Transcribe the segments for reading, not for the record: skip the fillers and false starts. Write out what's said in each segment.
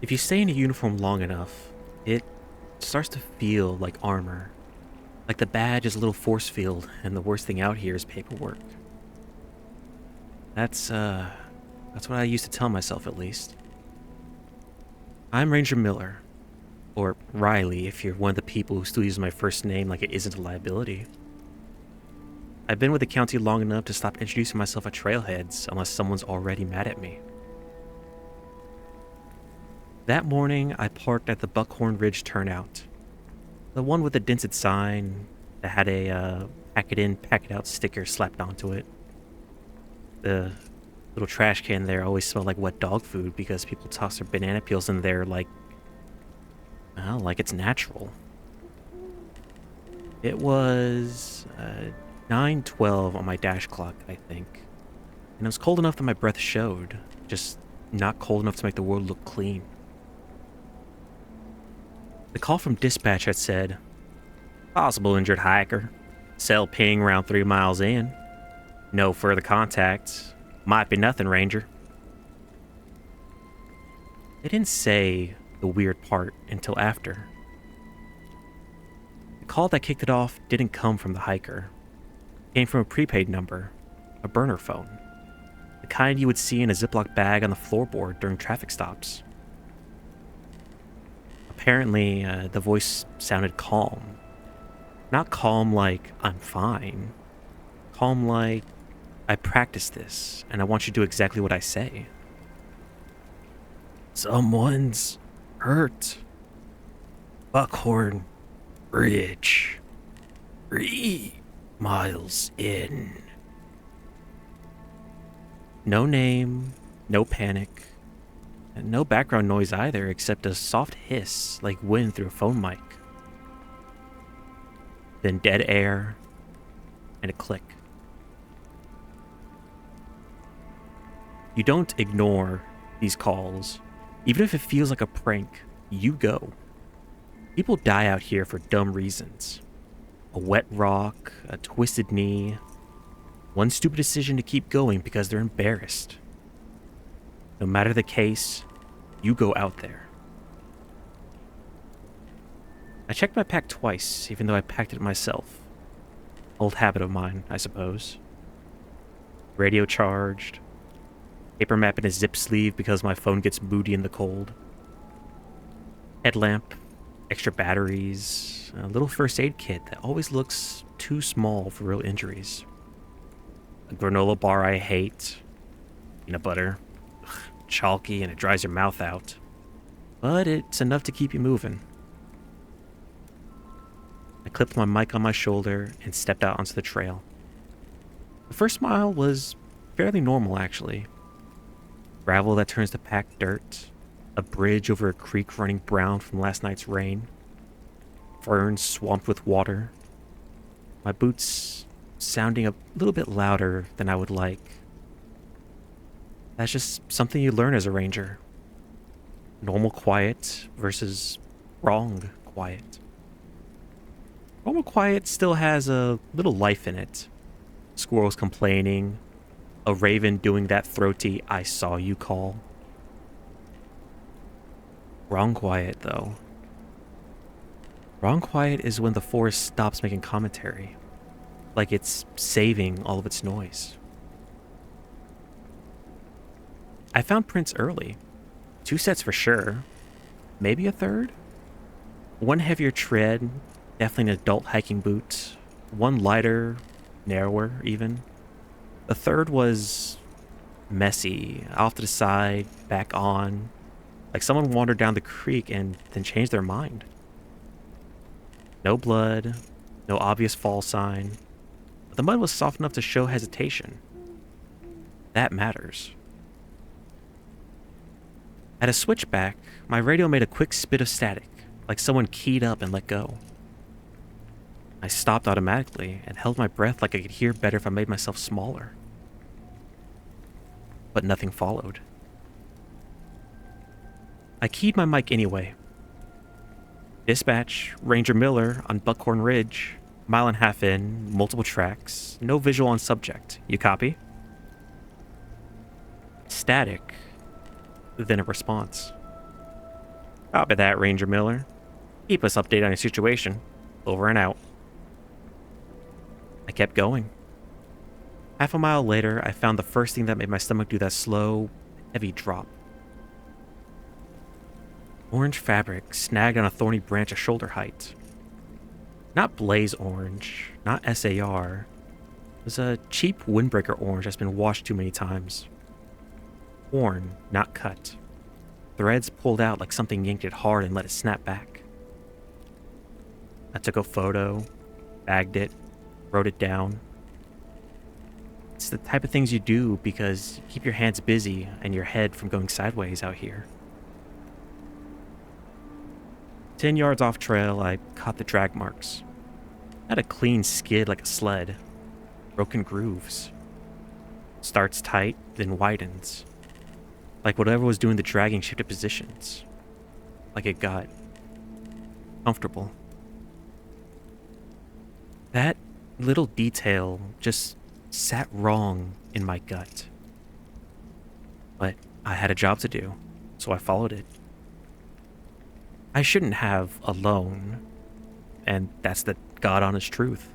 If you stay in a uniform long enough, it starts to feel like armor. Like the badge is a little force field, and the worst thing out here is paperwork. That's what I used to tell myself at least. I'm Ranger Miller. Or Riley, if you're one of the people who still uses my first name like it isn't a liability. I've been with the county long enough to stop introducing myself at trailheads unless someone's already mad at me. That morning, I parked at the Buckhorn Ridge turnout. The one with the dented sign that had a pack it in, pack it out sticker slapped onto it. The little trash can there always smelled like wet dog food because people toss their banana peels in there like, well, like it's natural. It was 9:12 on my dash clock, I think. And it was cold enough that my breath showed, just not cold enough to make the world look clean. The call from dispatch had said, possible injured hiker. Cell ping around 3 miles in. No further contact. Might be nothing, Ranger. They didn't say the weird part until after. The call that kicked it off didn't come from the hiker. It came from a prepaid number, a burner phone. The kind you would see in a Ziploc bag on the floorboard during traffic stops. Apparently, the voice sounded calm. Not calm like, I'm fine. Calm like, I practiced this, and I want you to do exactly what I say. Someone's hurt. Buckhorn Ridge. 3 miles in. No name, no panic, and no background noise either except a soft hiss like wind through a phone mic. Then dead air and a click. You don't ignore these calls. Even if it feels like a prank, you go. People die out here for dumb reasons. A wet rock, a twisted knee, one stupid decision to keep going because they're embarrassed. No matter the case, you go out there. I checked my pack twice, even though I packed it myself. Old habit of mine, I suppose. Radio charged. Paper map in a zip sleeve because my phone gets moody in the cold. Headlamp, extra batteries, a little first aid kit that always looks too small for real injuries. A granola bar I hate. Peanut butter. Ugh, chalky and it dries your mouth out. But it's enough to keep you moving. I clipped my mic on my shoulder and stepped out onto the trail. The first mile was fairly normal, actually. Gravel that turns to packed dirt, a bridge over a creek running brown from last night's rain, ferns swamped with water, my boots sounding a little bit louder than I would like. That's just something you learn as a ranger. Normal quiet versus wrong quiet. Normal quiet still has a little life in it. Squirrels complaining, a raven doing that throaty "I saw you" call. Wrong quiet, though. Wrong quiet is when the forest stops making commentary, like it's saving all of its noise. I found prints early. 2 sets for sure. Maybe a third? One heavier tread, definitely an adult hiking boot. One lighter, narrower even. The third was messy, off to the side, back on, like someone wandered down the creek and then changed their mind. No blood, no obvious fall sign, but the mud was soft enough to show hesitation. That matters. At a switchback, my radio made a quick spit of static, like someone keyed up and let go. I stopped automatically and held my breath like I could hear better if I made myself smaller. But nothing followed. I keyed my mic anyway. Dispatch, Ranger Miller on Buckhorn Ridge, 1.5 miles in, multiple tracks, no visual on subject. You copy? Static, then a response. Copy that, Ranger Miller. Keep us updated on your situation. Over and out. I kept going. Half a mile later, I found the first thing that made my stomach do that slow, heavy drop. Orange fabric snagged on a thorny branch at shoulder height. Not blaze orange, not SAR. It was a cheap windbreaker orange that's been washed too many times. Worn, not cut. Threads pulled out like something yanked it hard and let it snap back. I took a photo, bagged it, wrote it down. It's the type of things you do because you keep your hands busy and your head from going sideways out here. 10 yards off trail, I caught the drag marks. Had a clean skid like a sled. Broken grooves. Starts tight, then widens. Like whatever was doing the dragging shifted positions. Like it got comfortable. That little detail just sat wrong in my gut. But I had a job to do, so I followed it. I shouldn't have alone, and that's the God-honest truth.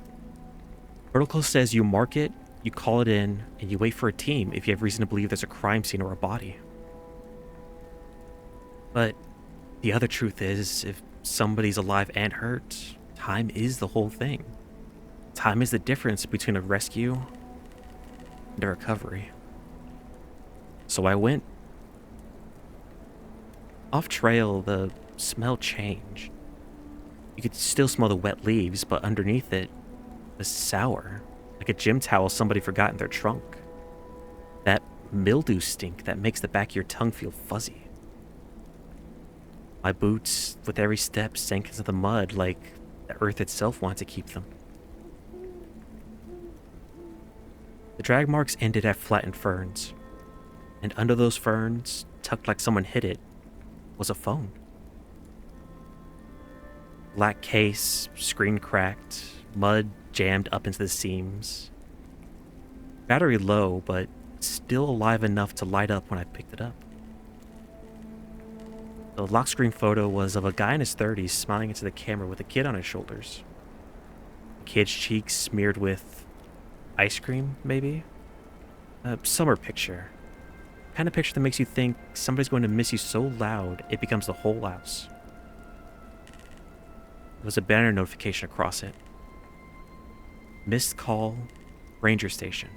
Protocol says you mark it, you call it in, and you wait for a team if you have reason to believe there's a crime scene or a body. But the other truth is, if somebody's alive and hurt, time is the whole thing. Time is the difference between a rescue and a recovery. So I went. Off trail, the smell changed. You could still smell the wet leaves, but underneath it was sour, like a gym towel somebody forgot in their trunk. That mildew stink that makes the back of your tongue feel fuzzy. My boots, with every step, sank into the mud like the earth itself wanted to keep them. The drag marks ended at flattened ferns, and under those ferns, tucked like someone hid it, was a phone. Black case, screen cracked, mud jammed up into the seams. Battery low, but still alive enough to light up when I picked it up. The lock screen photo was of a guy in his 30s smiling into the camera with a kid on his shoulders. The kid's cheeks smeared with ice cream, maybe? A summer picture. Kind of picture that makes you think somebody's going to miss you so loud it becomes the whole house. There was a banner notification across it. Missed call, Ranger Station.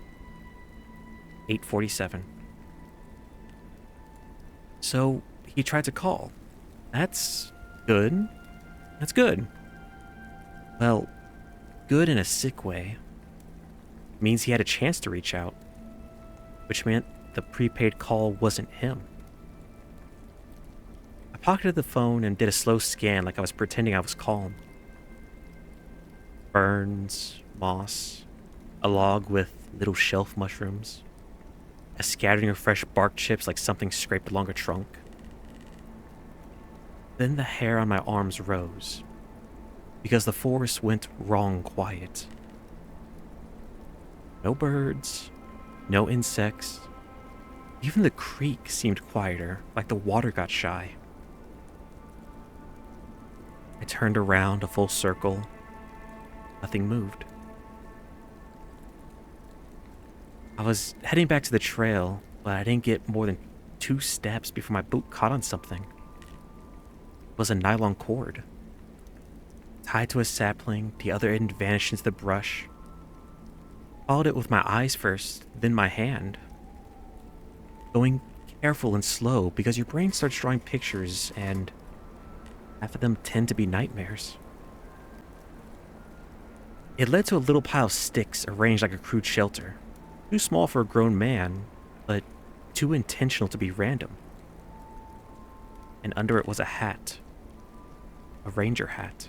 8:47. So he tried to call. That's good. That's good. Well, good in a sick way. Means he had a chance to reach out, which meant the prepaid call wasn't him. I pocketed the phone and did a slow scan like I was pretending I was calm. Ferns, moss, a log with little shelf mushrooms, a scattering of fresh bark chips like something scraped along a trunk. Then the hair on my arms rose, because the forest went wrong quiet. No birds, no insects. Even the creek seemed quieter, like the water got shy. I turned around a full circle. Nothing moved. I was heading back to the trail, but I didn't get more than 2 steps before my boot caught on something. It was a nylon cord. Tied to a sapling, the other end vanished into the brush. Followed it with my eyes first, then my hand. Going careful and slow because your brain starts drawing pictures and half of them tend to be nightmares. It led to a little pile of sticks arranged like a crude shelter. Too small for a grown man, but too intentional to be random. And under it was a hat. A ranger hat.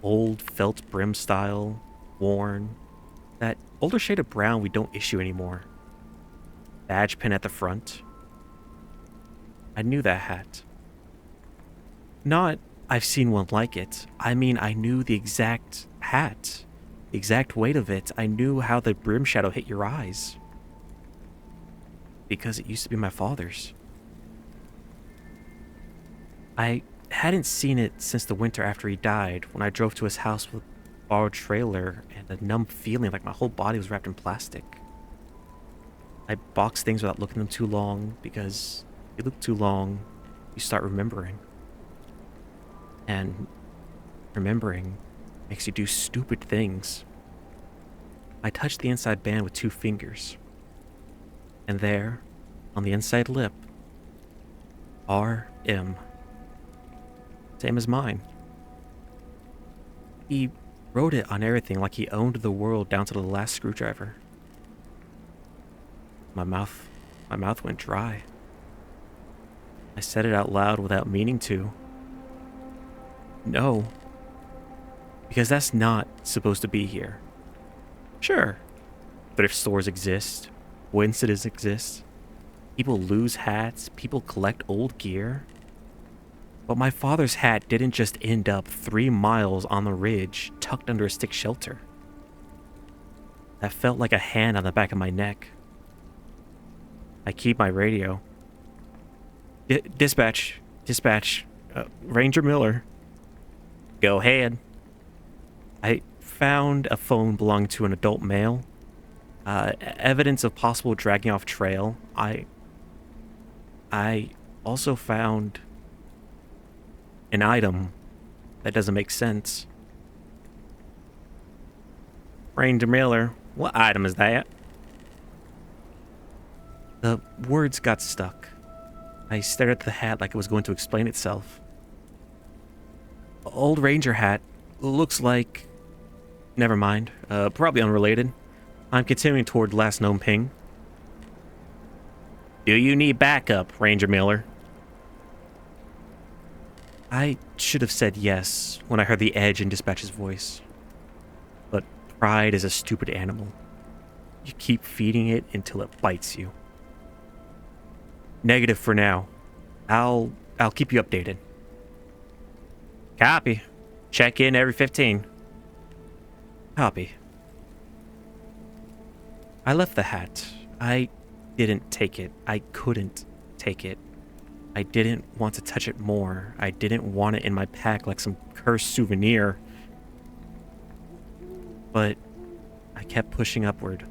Old felt brim style, worn. That older shade of brown we don't issue anymore. Badge pin at the front. I knew that hat. Not, I've seen one like it. I mean, I knew the exact hat. The exact weight of it. I knew how the brim shadow hit your eyes. Because it used to be my father's. I hadn't seen it since the winter after he died, when I drove to his house with a borrowed trailer and a numb feeling like my whole body was wrapped in plastic. I boxed things without looking at them too long, because if you look too long, you start remembering. And remembering makes you do stupid things. I touched the inside band with 2 fingers. And there, on the inside lip, RM. Same as mine. He wrote it on everything like he owned the world down to the last screwdriver. My mouth went dry. I said it out loud without meaning to. No. Because that's not supposed to be here. Sure. Thrift stores exist. Coincidences exist. People lose hats. People collect old gear. But my father's hat didn't just end up 3 miles on the ridge, tucked under a stick shelter. That felt like a hand on the back of my neck. I keep my radio. Dispatch. Ranger Miller. Go ahead. I found a phone belonging to an adult male. Evidence of possible dragging off trail. I also found an item that doesn't make sense. Ranger Miller, what item is that? The words got stuck. I stared at the hat like it was going to explain itself. Old Ranger hat. Looks like... Never mind. Probably unrelated. I'm continuing toward last known ping. Do you need backup, Ranger Miller? I should have said yes when I heard the edge in Dispatch's voice. But pride is a stupid animal. You keep feeding it until it bites you. Negative for now. I'll keep you updated. Copy. Check in every 15. Copy. I left the hat. I didn't take it. I couldn't take it. I didn't want to touch it more. I didn't want it in my pack like some cursed souvenir. But I kept pushing upward.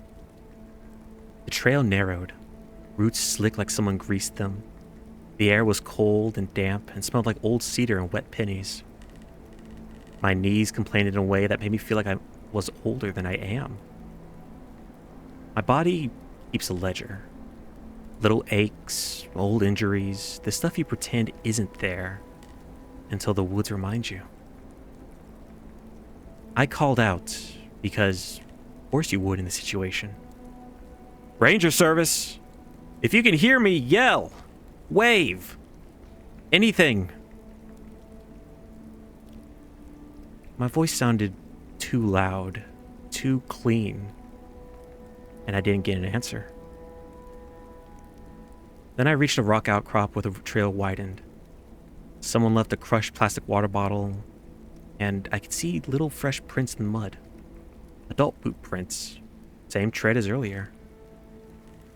The trail narrowed. Roots slick like someone greased them. The air was cold and damp and smelled like old cedar and wet pennies. My knees complained in a way that made me feel like I was older than I am. My body keeps a ledger. Little aches, old injuries, the stuff you pretend isn't there until the woods remind you. I called out because, of course you would in this situation. Ranger service! If you can hear me, yell! Wave! Anything! My voice sounded too loud, too clean, and I didn't get an answer. Then I reached a rock outcrop where the trail widened. Someone left a crushed plastic water bottle, and I could see little fresh prints in the mud. Adult boot prints, same tread as earlier.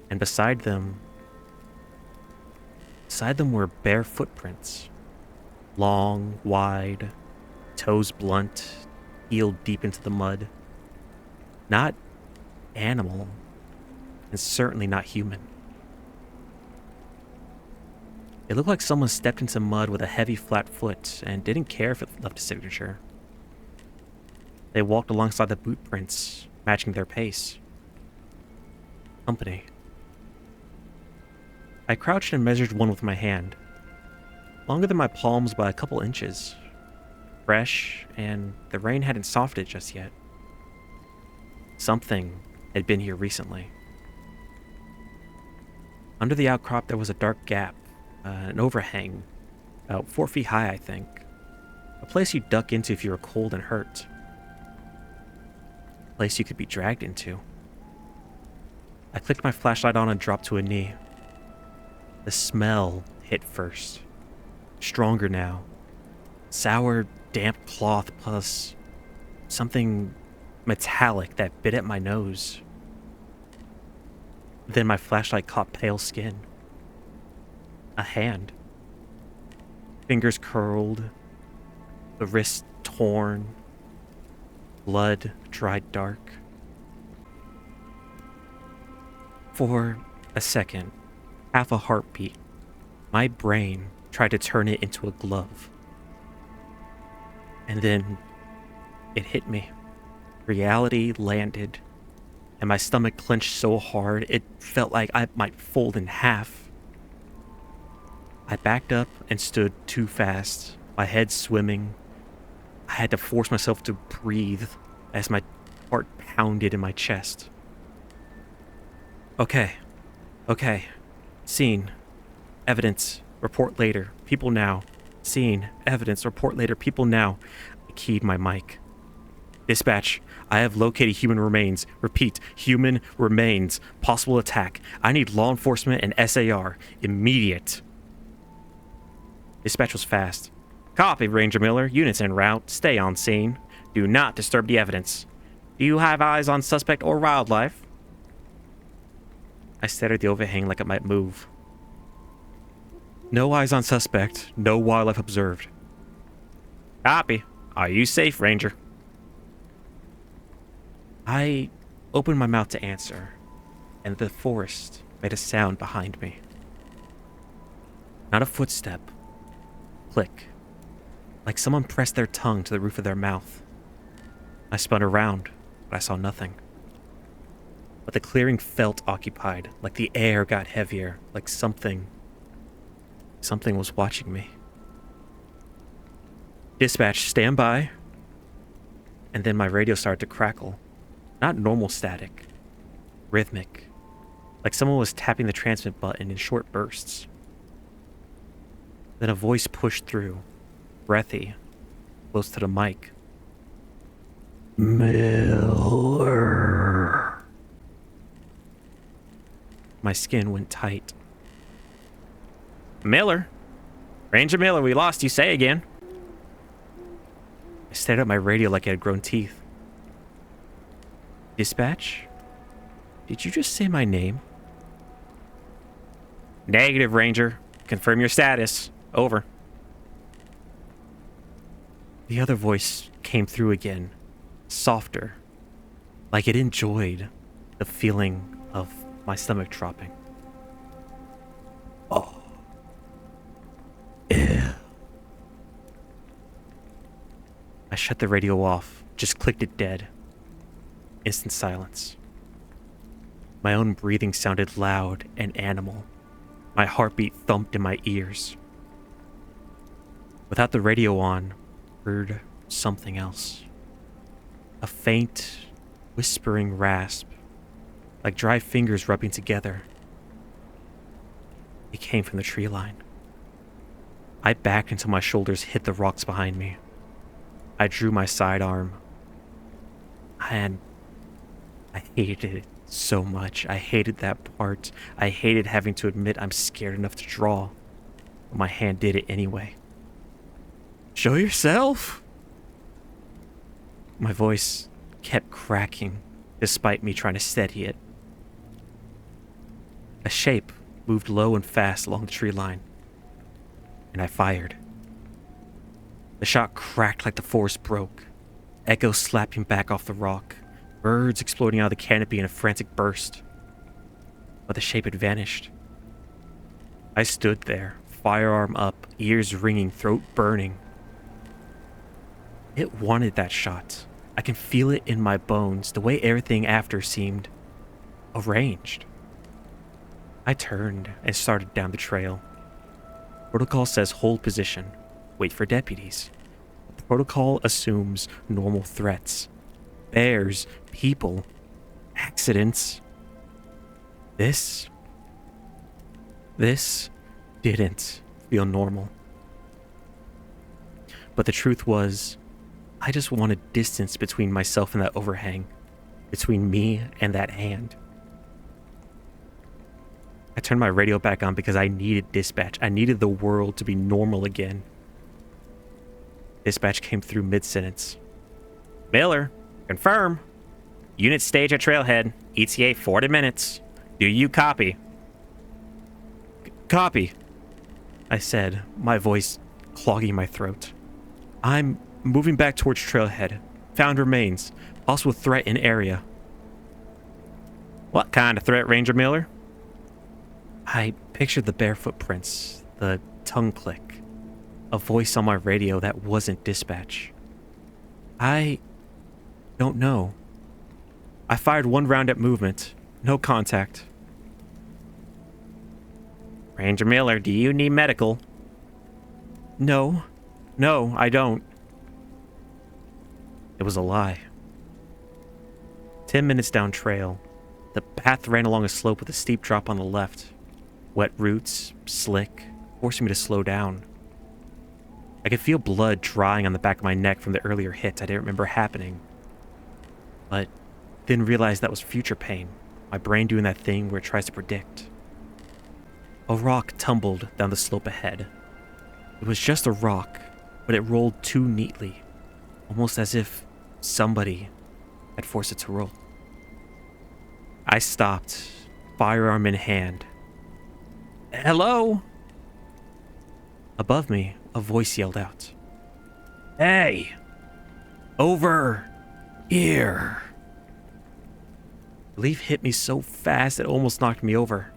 And beside them were bare footprints. Long, wide, toes blunt, heeled deep into the mud. Not animal, and certainly not human. It looked like someone stepped into mud with a heavy flat foot and didn't care if it left a signature. They walked alongside the boot prints, matching their pace. Company. I crouched and measured one with my hand. Longer than my palms by a couple inches. Fresh, and the rain hadn't softened it just yet. Something had been here recently. Under the outcrop there was a dark gap. An overhang, about 4 feet high, I think. A place you'd duck into if you were cold and hurt. A place you could be dragged into. I clicked my flashlight on and dropped to a knee. The smell hit first. Stronger now. Sour, damp cloth plus something metallic that bit at my nose. Then my flashlight caught pale skin. A hand. Fingers curled, the wrist torn, blood dried dark. For a second, half a heartbeat, my brain tried to turn it into a glove. And then it hit me. Reality landed, and my stomach clenched so hard it felt like I might fold in half. I backed up and stood too fast, my head swimming. I had to force myself to breathe as my heart pounded in my chest. Okay. Scene. Evidence. Report later. People now. Scene. Evidence. Report later. People now. I keyed my mic. Dispatch. I have located human remains. Repeat. Human remains. Possible attack. I need law enforcement and SAR. Immediate. Dispatch was fast. Copy, Ranger Miller. Units en route. Stay on scene. Do not disturb the evidence. Do you have eyes on suspect or wildlife? I stared at the overhang like it might move. No eyes on suspect. No wildlife observed. Copy. Are you safe, Ranger? I opened my mouth to answer, and the forest made a sound behind me. Not a footstep. Click. Like someone pressed their tongue to the roof of their mouth. I spun around, but I saw nothing. But the clearing felt occupied, like the air got heavier, like something was watching me. Dispatch, stand by. And then my radio started to crackle. Not normal static. Rhythmic. Like someone was tapping the transmit button in short bursts. Then a voice pushed through, breathy, close to the mic. Miller. My skin went tight. Miller? Ranger Miller, we lost you. Say again. I stared at my radio like it had grown teeth. Dispatch? Did you just say my name? Negative, Ranger. Confirm your status. Over. The other voice came through again, softer, like it enjoyed the feeling of my stomach dropping. Oh. Yeah. I shut the radio off, just clicked it dead. Instant silence. My own breathing sounded loud and animal. My heartbeat thumped in my ears. Without the radio on, I heard something else. A faint, whispering rasp, like dry fingers rubbing together. It came from the tree line. I backed until my shoulders hit the rocks behind me. I drew my sidearm, and I hated it so much. I hated that part. I hated having to admit I'm scared enough to draw, but my hand did it anyway. Show yourself! My voice kept cracking, despite me trying to steady it. A shape moved low and fast along the tree line, and I fired. The shot cracked like the forest broke, echoes slapping back off the rock, birds exploding out of the canopy in a frantic burst. But the shape had vanished. I stood there, firearm up, ears ringing, throat burning. It wanted that shot. I can feel it in my bones, the way everything after seemed arranged. I turned and started down the trail. Protocol says hold position, wait for deputies. The protocol assumes normal threats. Bears, people, accidents. This didn't feel normal. But the truth was, I just wanted distance between myself and that overhang, between me and that hand. I turned my radio back on because I needed dispatch. I needed the world to be normal again. Dispatch came through mid-sentence. Miller, confirm. Unit stage at trailhead. ETA 40 minutes. Do you copy? Copy, I said, my voice clogging my throat. I'm moving back towards trailhead. Found remains. Also a threat in area. What kind of threat, Ranger Miller? I pictured the bare footprints, the tongue click, a voice on my radio that wasn't dispatch. I don't know. I fired one round at movement. No contact. Ranger Miller, do you need medical? No, I don't. It was a lie. 10 minutes down trail, the path ran along a slope with a steep drop on the left. Wet roots, slick, forcing me to slow down. I could feel blood drying on the back of my neck from the earlier hits I didn't remember happening. But then realized that was future pain, my brain doing that thing where it tries to predict. A rock tumbled down the slope ahead. It was just a rock, but it rolled too neatly, almost as if somebody had forced it to roll. I stopped, firearm in hand. Hello? Above me, a voice yelled out. Hey! Over here! Relief hit me so fast it almost knocked me over.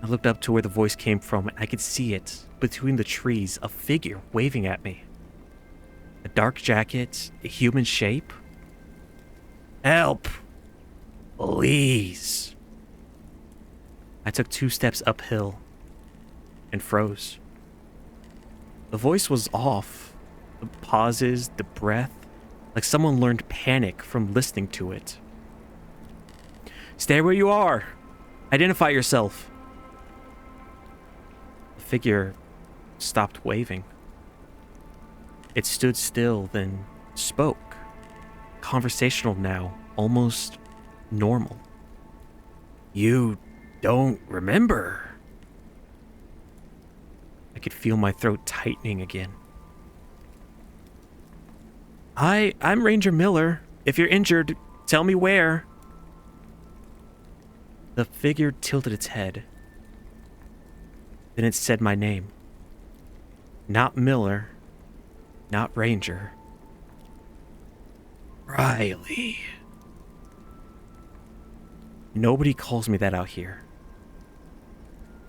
I looked up to where the voice came from and I could see it, between the trees, a figure waving at me. A dark jacket, a human shape. Help! Please! I took 2 steps uphill and froze. The voice was off. The pauses, the breath, like someone learned panic from listening to it. Stay where you are! Identify yourself! The figure stopped waving. It stood still, then spoke. Conversational now, almost normal. You don't remember? I could feel my throat tightening again. I'm Ranger Miller. If you're injured, tell me where. The figure tilted its head. Then it said my name. Not Miller. Not Ranger. Riley. Nobody calls me that out here.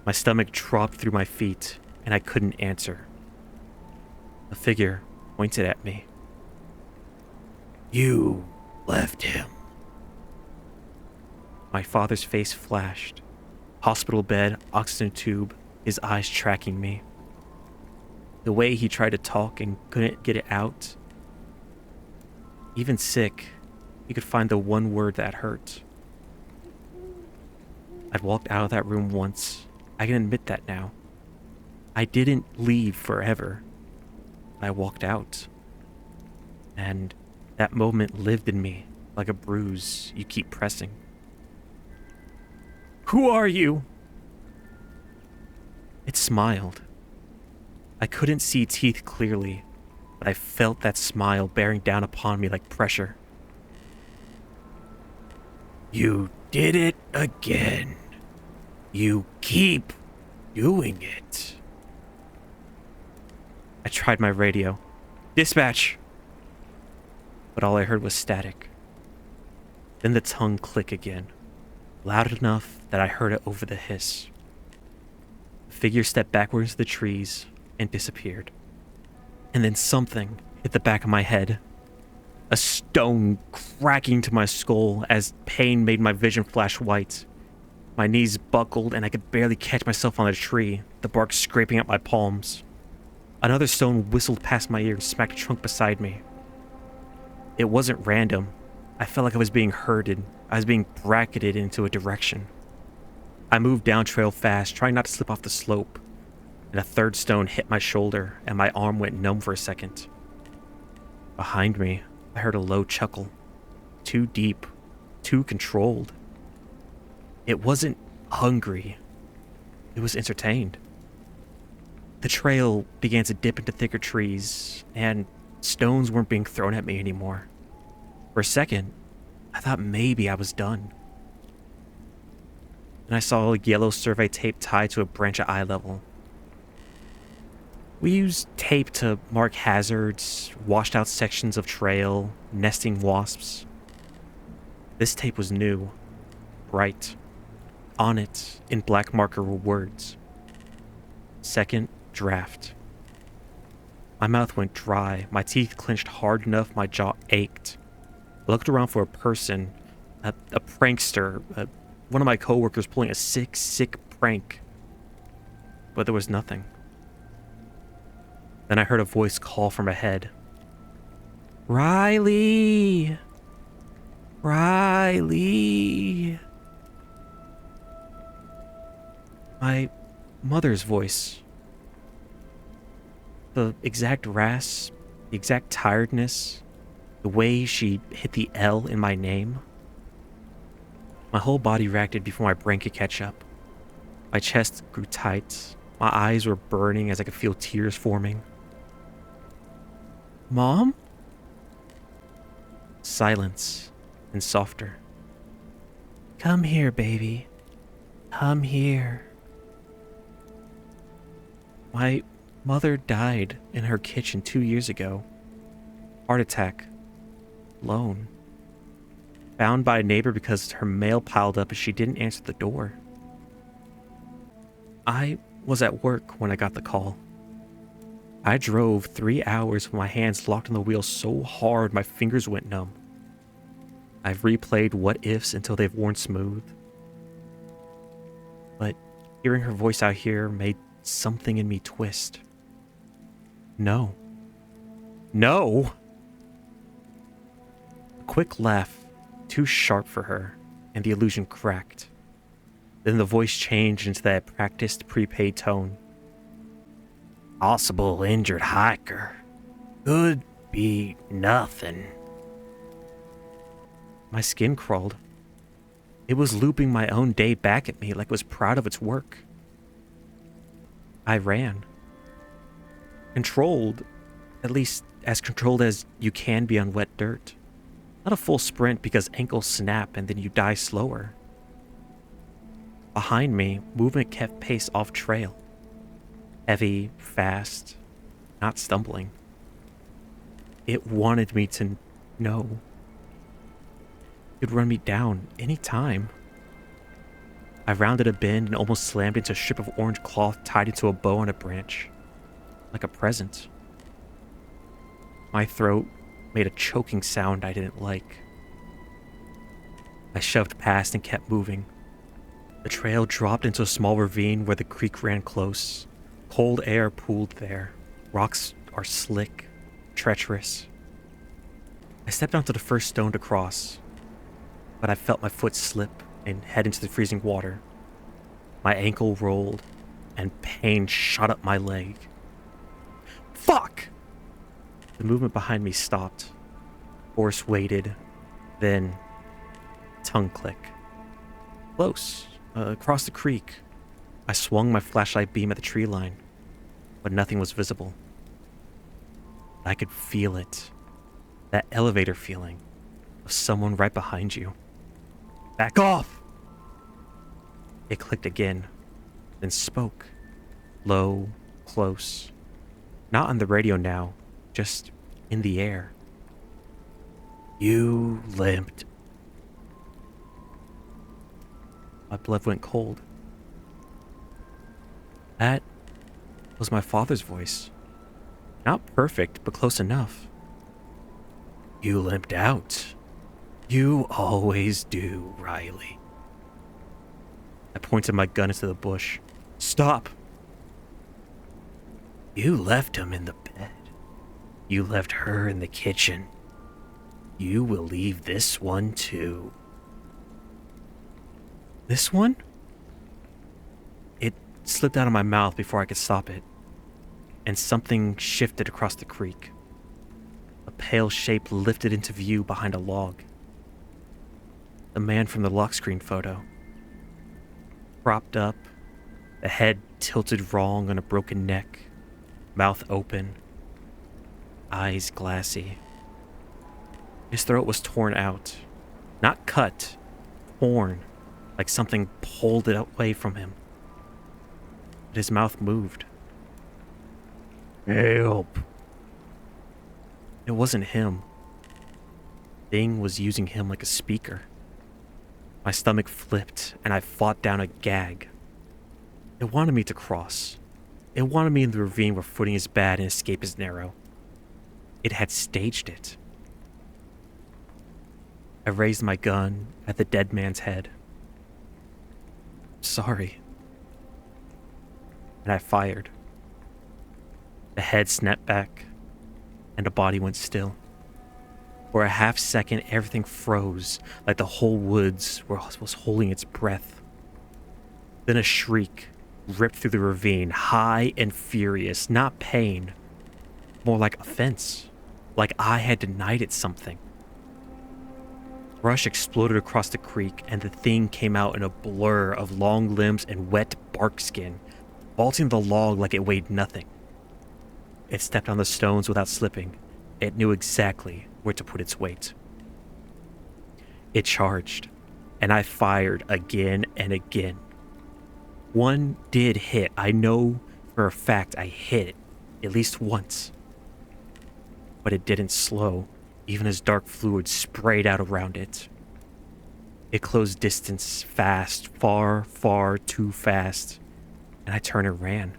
My stomach dropped through my feet, and I couldn't answer. The figure pointed at me. You left him. My father's face flashed. Hospital bed, oxygen tube, his eyes tracking me. The way he tried to talk and couldn't get it out. Even sick, he could find the one word that hurt. I'd walked out of that room once. I can admit that now. I didn't leave forever. I walked out. And that moment lived in me like a bruise you keep pressing. Who are you? It smiled. I couldn't see teeth clearly, but I felt that smile bearing down upon me like pressure. You did it again. You keep doing it. I tried my radio. Dispatch! But all I heard was static. Then the tongue click again, loud enough that I heard it over the hiss. The figure stepped backwards to the trees and disappeared. And then something hit the back of my head. A stone cracking to my skull as pain made my vision flash white. My knees buckled and I could barely catch myself on the tree, the bark scraping at my palms. Another stone whistled past my ear and smacked a trunk beside me. It wasn't random. I felt like I was being herded. I was being bracketed into a direction. I moved down trail fast, trying not to slip off the slope, and a third stone hit my shoulder and my arm went numb for a second. Behind me, I heard a low chuckle. Too deep, too controlled. It wasn't hungry. It was entertained. The trail began to dip into thicker trees, and stones weren't being thrown at me anymore. For a second, I thought maybe I was done. Then I saw a yellow survey tape tied to a branch at eye level. We used tape to mark hazards, washed out sections of trail, nesting wasps. This tape was new, bright. On it, in black marker, were words. Second draft. My mouth went dry, my teeth clenched hard enough my jaw ached. I looked around for a person, a prankster, one of my coworkers pulling a sick prank. But there was nothing. Then I heard a voice call from ahead. Riley! Riley! My mother's voice. The exact rasp, the exact tiredness, the way she hit the L in my name. My whole body reacted before my brain could catch up. My chest grew tight. My eyes were burning as I could feel tears forming. Mom? Silence, and softer. Come here, baby. Come here. My mother died in her kitchen 2 years ago. Heart attack. Alone. Found by a neighbor because her mail piled up and she didn't answer the door. I was at work when I got the call. I drove 3 hours with my hands locked on the wheel so hard my fingers went numb. I've replayed what ifs until they've worn smooth. But hearing her voice out here made something in me twist. No. No! A quick laugh, too sharp for her, and the illusion cracked. Then the voice changed into that practiced prepaid tone. Possible injured hiker. Could be nothing. My skin crawled. It was looping my own day back at me like it was proud of its work. I ran. Controlled, at least as controlled as you can be on wet dirt. Not a full sprint because ankles snap and then you die slower. Behind me, movement kept pace off trail. Heavy, fast, not stumbling. It wanted me to know. It would run me down any time. I rounded a bend and almost slammed into a strip of orange cloth tied into a bow on a branch. Like a present. My throat made a choking sound I didn't like. I shoved past and kept moving. The trail dropped into a small ravine where the creek ran close. Cold air pooled there. Rocks are slick, treacherous. I stepped onto the first stone to cross, but I felt my foot slip and head into the freezing water. My ankle rolled, and pain shot up my leg. Fuck! The movement behind me stopped. Horse waited, then tongue click. Close, across the creek. I swung my flashlight beam at the tree line, but nothing was visible. I could feel it. That elevator feeling of someone right behind you. Back off! It clicked again, then spoke. Low, close. Not on the radio now, just in the air. You limped. My blood went cold. That was my father's voice. Not perfect, but close enough. You limped out. You always do, Riley. I pointed my gun into the bush. Stop! You left him in the bed. You left her in the kitchen. You will leave this one too. This one? It slipped out of my mouth before I could stop it, and something shifted across the creek. A pale shape lifted into view behind a log. The man from the lock screen photo. Propped up, the head tilted wrong on a broken neck, mouth open, eyes glassy. His throat was torn out, not cut, torn, like something pulled it away from him. But his mouth moved. Help. It wasn't him. Thing was using him like a speaker. My stomach flipped and I fought down a gag. It wanted me to cross. It wanted me in the ravine where footing is bad and escape is narrow. It had staged it. I raised my gun at the dead man's head. Sorry. And I fired. The head snapped back, and the body went still. For a half second, everything froze, like the whole woods was holding its breath. Then a shriek ripped through the ravine, high and furious, not pain, more like offense, like I had denied it something. Brush exploded across the creek, and the thing came out in a blur of long limbs and wet bark skin, vaulting the log like it weighed nothing. It stepped on the stones without slipping. It knew exactly where to put its weight. It charged, and I fired again and again. One did hit. I know for a fact I hit it at least once. But it didn't slow, even as dark fluid sprayed out around it. It closed distance fast, far, far too fast, and I turned and ran.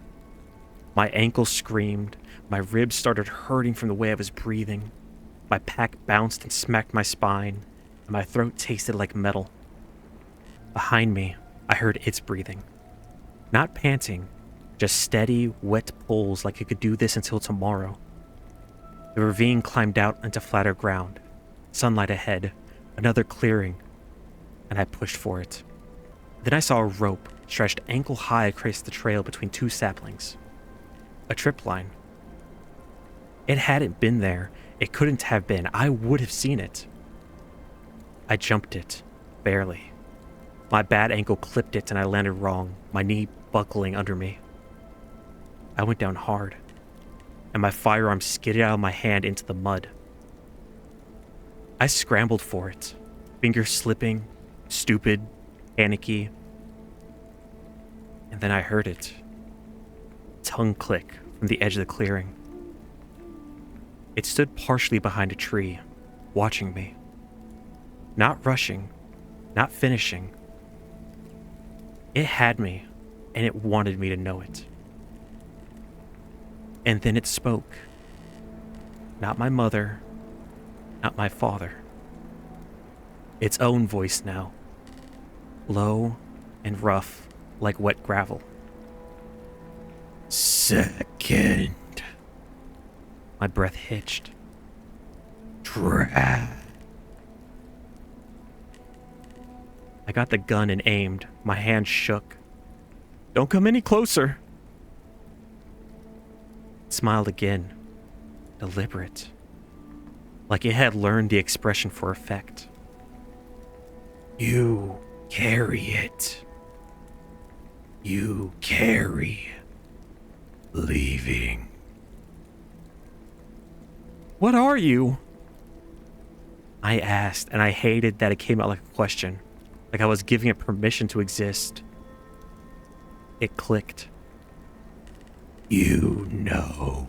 My ankles screamed, my ribs started hurting from the way I was breathing, my pack bounced and smacked my spine, and my throat tasted like metal. Behind me, I heard its breathing. Not panting, just steady, wet pulls like it could do this until tomorrow. The ravine climbed out into flatter ground, sunlight ahead, another clearing, and I pushed for it. Then I saw a rope stretched ankle high across the trail between two saplings. A trip line. It hadn't been there. It couldn't have been. I would have seen it. I jumped it, barely. My bad ankle clipped it and I landed wrong, my knee buckling under me. I went down hard, and my firearm skidded out of my hand into the mud. I scrambled for it, fingers slipping, stupid, panicky. And then I heard it. Tongue click from the edge of the clearing. It stood partially behind a tree, watching me. Not rushing, not finishing. It had me, and it wanted me to know it. And then it spoke. Not my mother, not my father. Its own voice now. Low and rough like wet gravel. Second. My breath hitched. Try. I got the gun and aimed. My hand shook. Don't come any closer. It smiled again. Deliberate. Like it had learned the expression for effect. You carry it. You carry leaving. What are you? I asked, and I hated that it came out like a question. Like I was giving it permission to exist. It clicked. You know.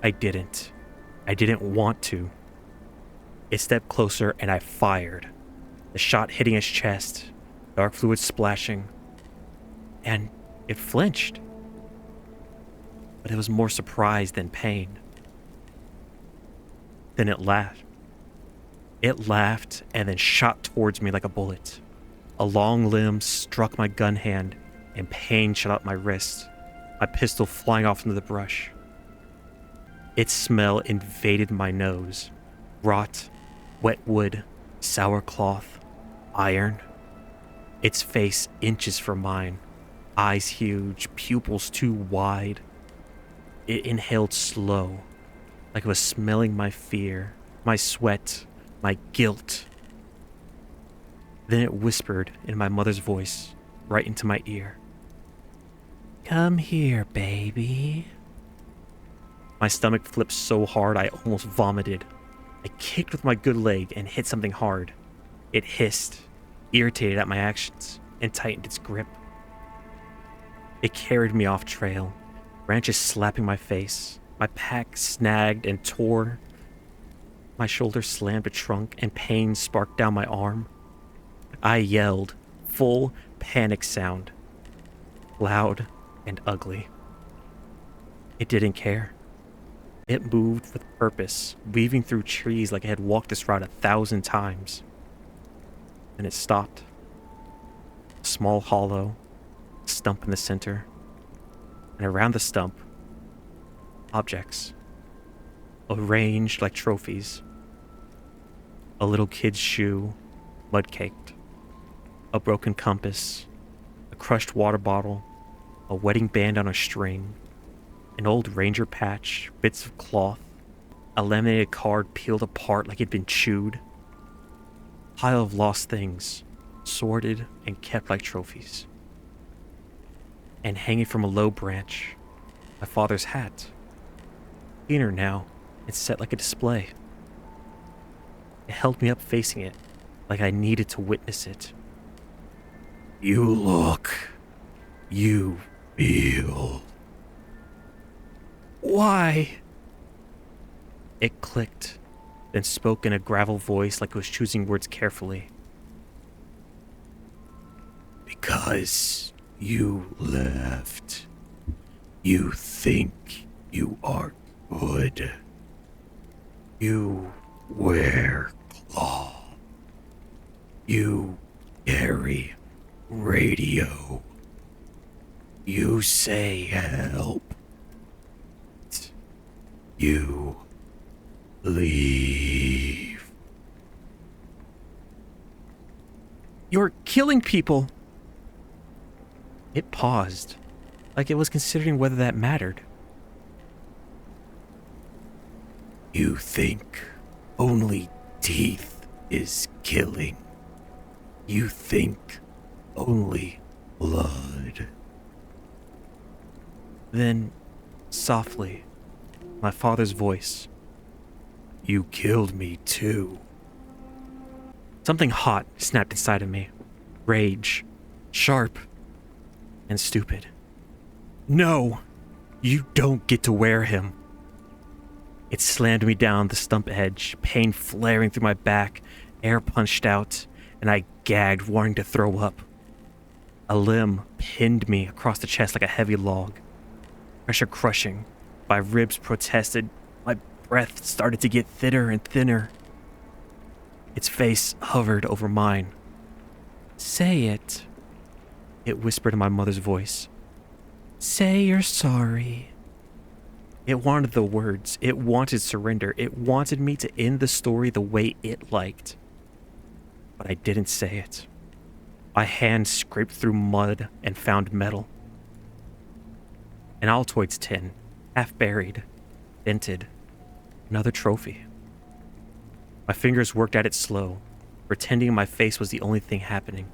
I didn't. I didn't want to. It stepped closer and I fired. The shot hitting his chest, dark fluid splashing, and it flinched. But it was more surprise than pain. Then it laughed. It laughed and then shot towards me like a bullet. A long limb struck my gun hand and pain shot out my wrist, my pistol flying off into the brush. Its smell invaded my nose. Rot, wet wood, sour cloth, iron. Its face inches from mine, eyes huge, pupils too wide. It inhaled slow, like it was smelling my fear, my sweat, my guilt. Then it whispered in my mother's voice, right into my ear. Come here, baby. My stomach flipped so hard I almost vomited. I kicked with my good leg and hit something hard. It hissed, irritated at my actions, and tightened its grip. It carried me off trail, Branches slapping my face, my pack snagged and tore. My shoulder slammed a trunk and pain sparked down my arm. I yelled, full panic sound, loud and ugly. It didn't care. It moved with purpose, weaving through trees like it had walked this route 1,000 times. Then it stopped. A small hollow, a stump in the center, and around the stump, objects, arranged like trophies. A little kid's shoe, mud-caked, a broken compass, a crushed water bottle, a wedding band on a string, an old ranger patch, bits of cloth, a laminated card peeled apart like it'd been chewed. Pile of lost things, sorted and kept like trophies. And hanging from a low branch, my father's hat. Cleaner now, and set like a display. It held me up facing it, like I needed to witness it. You look. You feel. Why? It clicked, then spoke in a gravel voice like it was choosing words carefully. Because you left. You think you are good. You wear cloth. You carry radio. You say help. You leave. You're killing people. It paused, like it was considering whether that mattered. You think only teeth is killing. You think only blood. Then, softly, my father's voice. You killed me too. Something hot snapped inside of me. Rage. Sharp. And stupid. No! You don't get to wear him. It slammed me down the stump edge, pain flaring through my back, air punched out, and I gagged, wanting to throw up. A limb pinned me across the chest like a heavy log. Pressure crushing. My ribs protested. My breath started to get thinner and thinner. Its face hovered over mine. Say it, it whispered in my mother's voice. Say you're sorry. It wanted the words. It wanted surrender. It wanted me to end the story the way it liked. But I didn't say it. My hand scraped through mud and found metal. An Altoids tin, half buried, dented. Another trophy. My fingers worked at it slow, pretending my face was the only thing happening.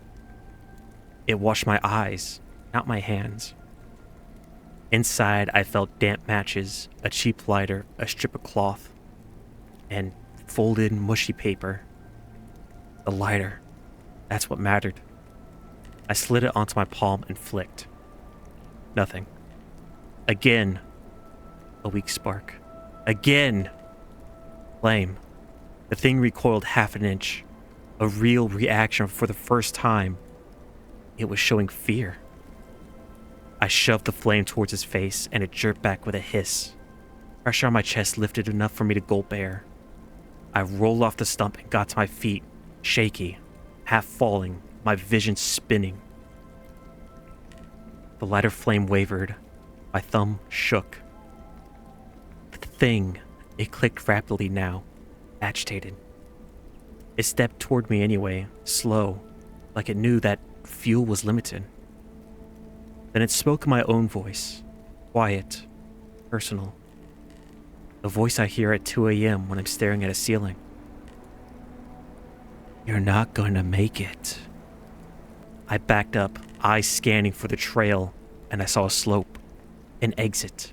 It washed my eyes, not my hands. Inside, I felt damp matches, a cheap lighter, a strip of cloth, and folded mushy paper. The lighter, that's what mattered. I slid it onto my palm and flicked. Nothing. Again, a weak spark. Again! Flame. The thing recoiled half an inch. A real reaction for the first time. It was showing fear. I shoved the flame towards his face, and it jerked back with a hiss. Pressure on my chest lifted enough for me to gulp air. I rolled off the stump and got to my feet, shaky, half falling, my vision spinning. The lighter flame wavered. My thumb shook. The thing, it clicked rapidly now, agitated. It stepped toward me anyway, slow, like it knew that fuel was limited. Then it spoke in my own voice, quiet, personal. The voice I hear at 2 a.m. when I'm staring at a ceiling. You're not going to make it. I backed up, eyes scanning for the trail, and I saw a slope, an exit.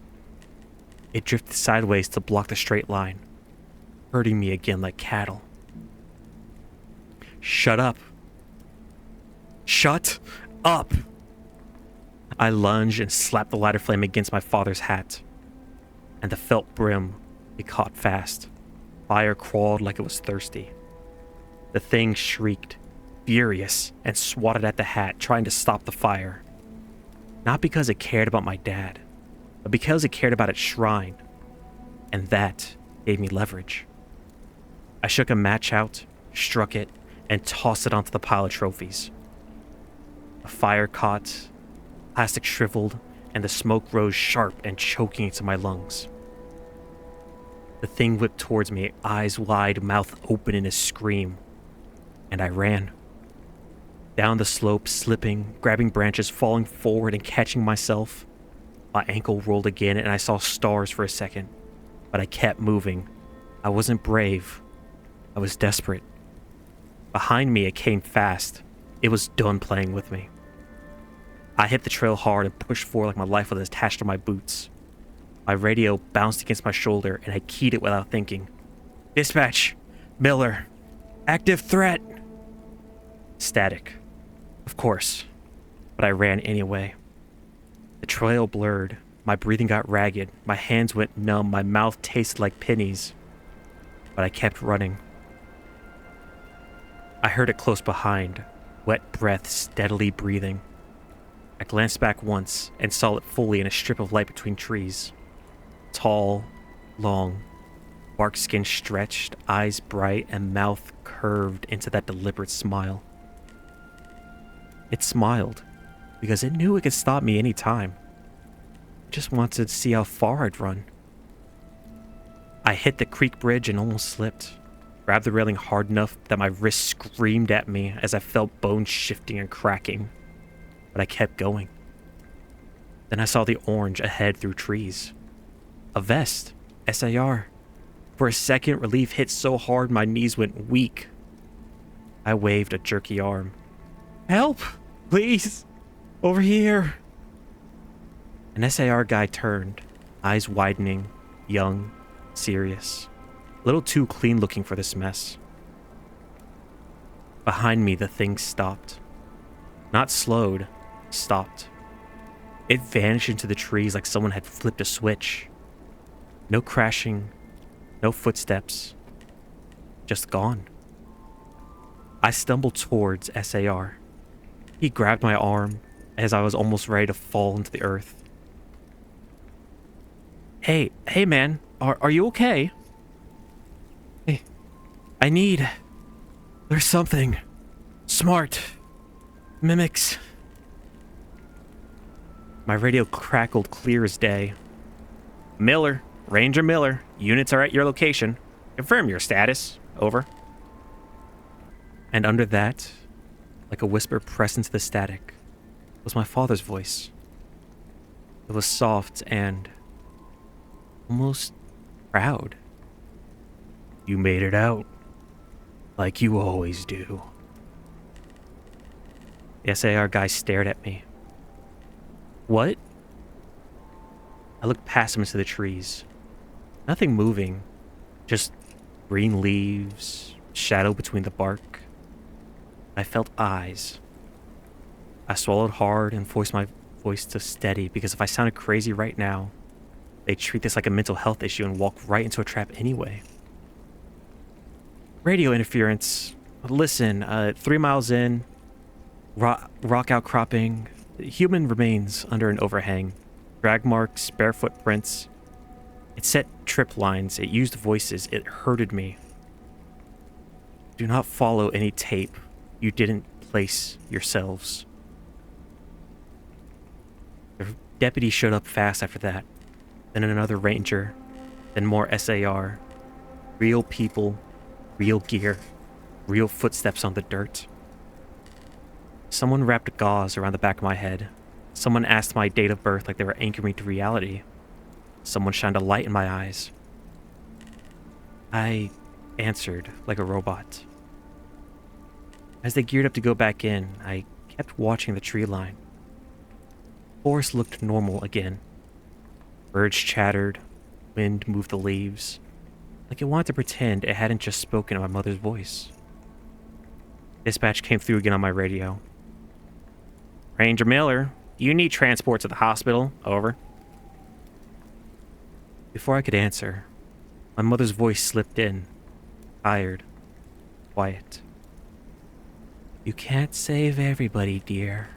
It drifted sideways to block the straight line, hurting me again like cattle. Shut up. Shut up! I lunged and slapped the lighter flame against my father's hat, and the felt brim, it caught fast. Fire crawled like it was thirsty. The thing shrieked, furious, and swatted at the hat, trying to stop the fire. Not because it cared about my dad, but because it cared about its shrine, and that gave me leverage. I shook a match out, struck it, and tossed it onto the pile of trophies. The fire caught, plastic shriveled, and the smoke rose sharp and choking into my lungs. The thing whipped towards me, eyes wide, mouth open in a scream, and I ran. Down the slope, slipping, grabbing branches, falling forward and catching myself. My ankle rolled again and I saw stars for a second, but I kept moving. I wasn't brave. I was desperate. Behind me, it came fast. It was done playing with me. I hit the trail hard and pushed forward like my life was attached to my boots. My radio bounced against my shoulder and I keyed it without thinking. Dispatch! Miller! Active threat! Static. Of course. But I ran anyway. The trail blurred. My breathing got ragged. My hands went numb. My mouth tasted like pennies. But I kept running. I heard it close behind. Wet breath steadily breathing. I glanced back once and saw it fully in a strip of light between trees. Tall, long, bark skin stretched, eyes bright, and mouth curved into that deliberate smile. It smiled because it knew it could stop me any time. It just wanted to see how far I'd run. I hit the creek bridge and almost slipped. Grabbed the railing hard enough that my wrist screamed at me as I felt bones shifting and cracking. But I kept going. Then I saw the orange ahead through trees. A vest. SAR. For a second, relief hit so hard my knees went weak. I waved a jerky arm. Help! Please! Over here! An SAR guy turned, eyes widening, young, serious. A little too clean looking for this mess. Behind me, the thing stopped. Not slowed, stopped. It vanished into the trees like someone had flipped a switch. No crashing, no footsteps. Just gone. I stumbled towards SAR. He grabbed my arm as I was almost ready to fall into the earth. Hey man, are you okay? Hey, there's something. Smart. Mimics. My radio crackled clear as day. Miller, Ranger Miller, units are at your location. Confirm your status. Over. And under that, like a whisper pressed into the static, was my father's voice. It was soft and almost proud. You made it out, like you always do. The SAR guy stared at me. What? I looked past him into the trees. Nothing moving, just green leaves, shadow between the bark. I felt eyes. I swallowed hard and forced my voice to steady because if I sounded crazy right now, they'd treat this like a mental health issue and walk right into a trap anyway. Radio interference. Listen, 3 miles in, rock outcropping, human remains under an overhang, drag marks, bare footprints. It set trip lines, it used voices, it hurted me. Do not follow any tape you didn't place yourselves. The deputy showed up fast after that, then another ranger, then more SAR. Real people, real gear, real footsteps on the dirt. Someone wrapped gauze around the back of my head. Someone asked my date of birth like they were anchoring me to reality. Someone shined a light in my eyes. I answered like a robot. As they geared up to go back in, I kept watching the tree line. The forest looked normal again. Birds chattered, wind moved the leaves, like it wanted to pretend it hadn't just spoken in my mother's voice. Dispatch came through again on my radio. Ranger Miller, You need transport to the hospital. Over. Before I could answer, my mother's voice slipped in. Tired. Quiet. You can't save everybody, dear.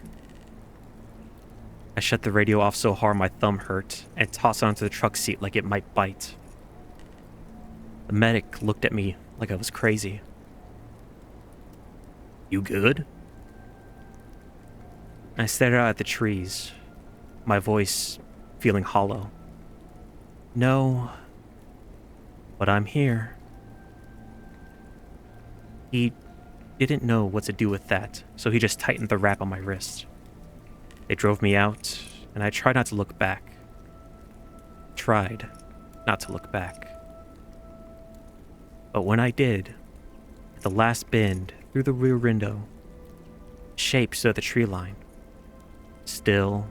I shut the radio off so hard my thumb hurt and tossed it onto the truck seat like it might bite. The medic looked at me like I was crazy. You good? I stared out at the trees, my voice feeling hollow. No, but I'm here. He didn't know what to do with that, so he just tightened the wrap on my wrist. They drove me out, and I tried not to look back. Tried not to look back. But when I did, at the last bend through the rear window, shape stood at the tree line, still,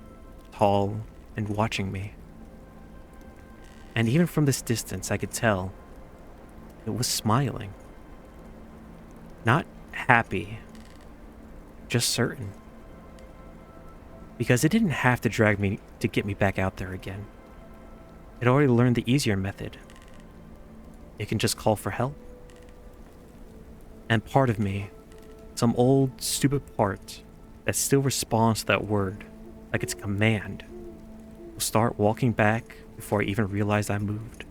tall, and watching me. And even from this distance, I could tell it was smiling. Not happy, just certain. Because it didn't have to drag me to get me back out there again. It already learned the easier method. It can just call for help. And part of me, some old, stupid part that still responds to that word like it's a command, will start walking back before I even realize I moved.